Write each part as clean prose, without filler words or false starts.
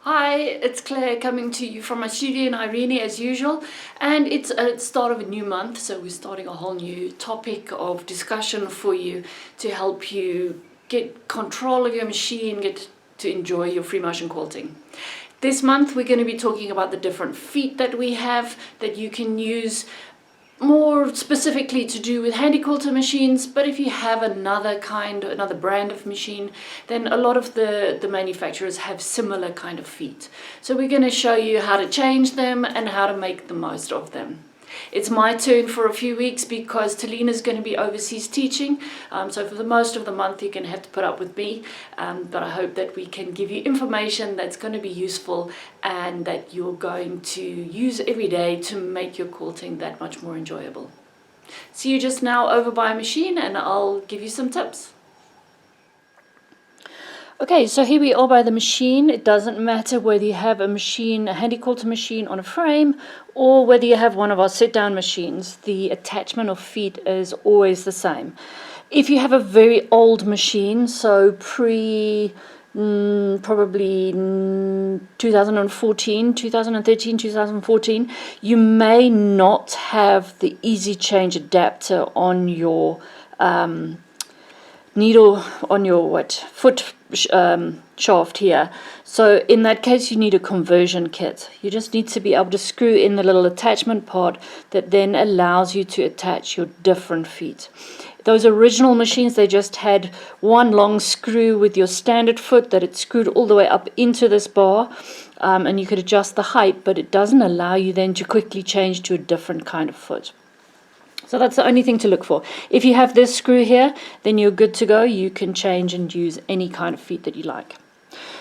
Hi, it's Claire coming to you from my studio in Irene as usual, and it's a start of a new month, so we're starting a whole new topic of discussion for you to help you get control of your machine, get to enjoy your free motion quilting. This month we're going to be talking about the different feet that we have that you can use, more specifically to do with Handi Quilter machines, but if you have another brand of machine, then a lot of the manufacturers have similar kind of feet. So we're going to show you how to change them and how to make the most of them. It's my turn for a few weeks because Talina's going to be overseas teaching, so for the most of the month you're going to have to put up with me, but I hope that we can give you information that's going to be useful and that you're going to use every day to make your quilting that much more enjoyable. See you just now over by a machine and I'll give you some tips. Okay, so here we are by the machine. It doesn't matter whether you have a machine, a Handi Quilter machine on a frame, or whether you have one of our sit-down machines. The attachment of feet is always the same. If you have a very old machine, so probably 2014, 2013, 2014, you may not have the easy change adapter on your needle, on your foot shaft here. So in that case you need a conversion kit. You just need to be able to screw in the little attachment part that then allows you to attach your different feet. Those original machines, they just had one long screw with your standard foot that it screwed all the way up into this bar, and you could adjust the height, but it doesn't allow you then to quickly change to a different kind of foot. So that's the only thing to look for. If you have this screw here, then you're good to go. You can change and use any kind of feet that you like.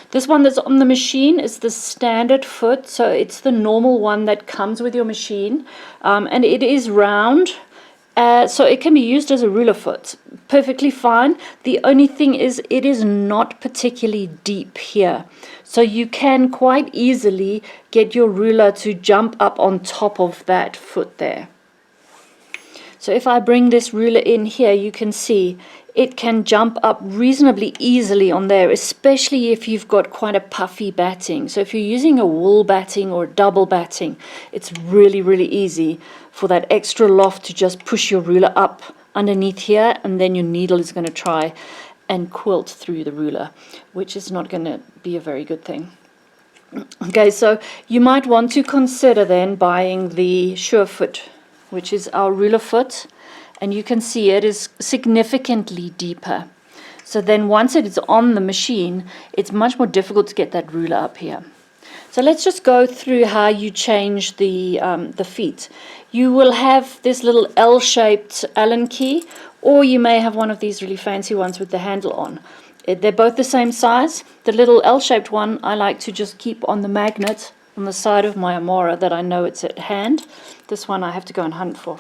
This one that's on the machine is the standard foot, so it's the normal one that comes with your machine, and it is round, so it can be used as a ruler foot. Perfectly fine. The only thing is it is not particularly deep here, so you can quite easily get your ruler to jump up on top of that foot there. So if I bring this ruler in here, you can see it can jump up reasonably easily on there, especially if you've got quite a puffy batting. So if you're using a wool batting or a double batting, it's really, really easy for that extra loft to just push your ruler up underneath here, and then your needle is going to try and quilt through the ruler, which is not going to be a very good thing. Okay, so you might want to consider then buying the Surefoot, which is our ruler foot, and you can see it is significantly deeper. So then once it is on the machine, it's much more difficult to get that ruler up here. So let's just go through how you change the feet. You will have this little L-shaped Allen key, or you may have one of these really fancy ones with the handle on. They're both the same size. The little L-shaped one I like to just keep on the magnet on the side of my Amora that I know it's at hand. This one I have to go and hunt for.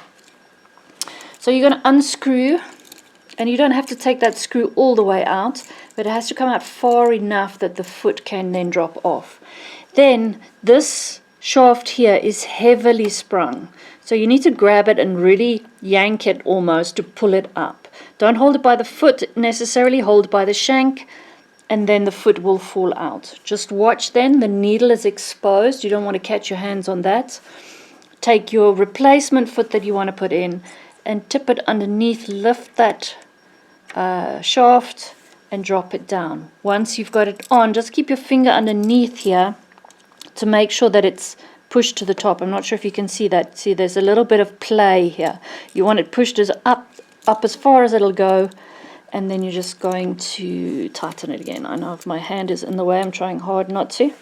So you're going to unscrew, and you don't have to take that screw all the way out, but it has to come out far enough that the foot can then drop off. Then this shaft here is heavily sprung, so you need to grab it and really yank it almost to pull it up. Don't hold it by the foot necessarily, hold by the shank, and then the foot will fall out. Just watch then, the needle is exposed. You don't want to catch your hands on that. Take your replacement foot that you want to put in and tip it underneath, lift that shaft and drop it down. Once you've got it on, just keep your finger underneath here to make sure that it's pushed to the top. I'm not sure if you can see that. See, there's a little bit of play here. You want it pushed as up as far as it'll go, and then you're just going to tighten it again. I know if my hand is in the way, I'm trying hard not to.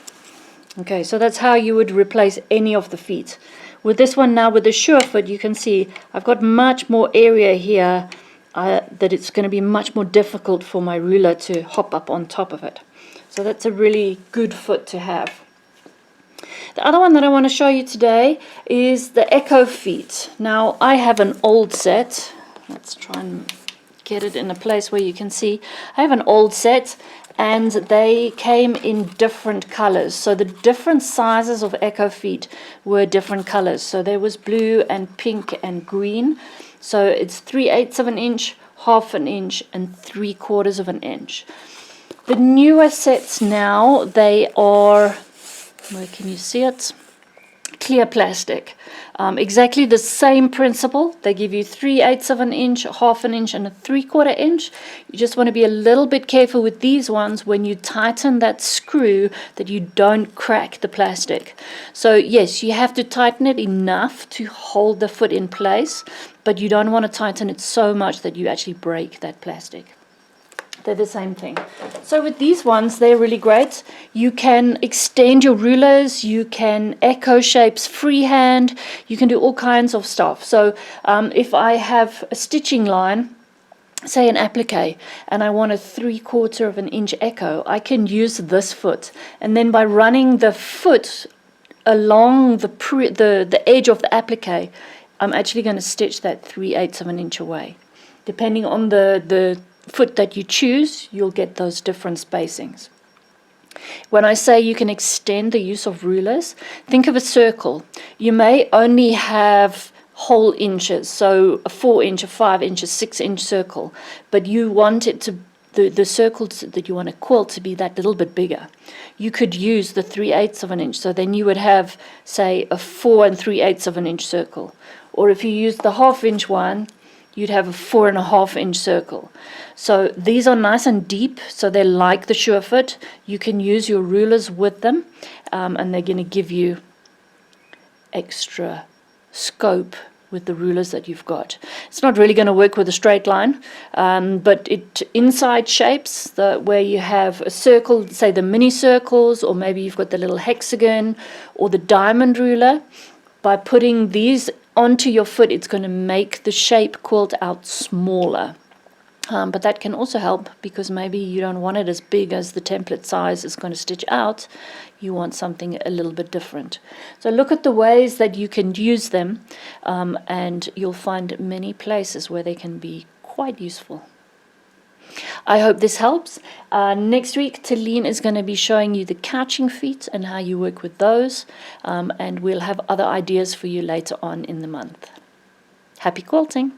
Okay, so that's how you would replace any of the feet. With this one now, with the Surefoot, you can see I've got much more area here that it's going to be much more difficult for my ruler to hop up on top of it. So that's a really good foot to have. The other one that I want to show you today is the Echo feet. Now, I have an old set. Let's try and get it in a place where you can see. I have an old set, and they came in different colors. So the different sizes of Echo feet were different colors. So there was blue and pink and green. So it's 3/8 of an inch, 1/2 an inch, and 3/4 of an inch. The newer sets now, they are Where can you see it? Clear plastic. Exactly the same principle. They give you 3/8 of an inch, half an inch, and a 3/4 inch. You just want to be a little bit careful with these ones when you tighten that screw that you don't crack the plastic. So yes, you have to tighten it enough to hold the foot in place, but you don't want to tighten it so much that you actually break that plastic. They're the same thing. So with these ones, they're really great. You can extend your rulers, you can echo shapes freehand, you can do all kinds of stuff. So if I have a stitching line, say an applique, and I want a 3/4 of an inch echo, I can use this foot. And then by running the foot along the edge of the applique, I'm actually going to stitch that 3/8 of an inch away. Depending on the foot that you choose, you'll get those different spacings. When I say you can extend the use of rulers, think of a circle. You may only have whole inches, so a 4-inch, a 5-inch, a 6-inch circle, but you want it to the circles that you want to quilt to be that little bit bigger. You could use the 3/8 of an inch, so then you would have, say, a 4 3/8 of an inch circle. Or if you use the 1/2 inch one, you'd have a 4 1/2 inch circle. So these are nice and deep, so they're like the Surefoot. You can use your rulers with them, and they're going to give you extra scope with the rulers that you've got. It's not really going to work with a straight line, but inside shapes, where you have a circle, say the mini circles, or maybe you've got the little hexagon or the diamond ruler, by putting these onto your foot, it's going to make the shape quilt out smaller. But that can also help because maybe you don't want it as big as the template size is going to stitch out. You want something a little bit different. So look at the ways that you can use them, and you'll find many places where they can be quite useful. I hope this helps. Next week, Talene is going to be showing you the couching feet and how you work with those, and we'll have other ideas for you later on in the month. Happy quilting!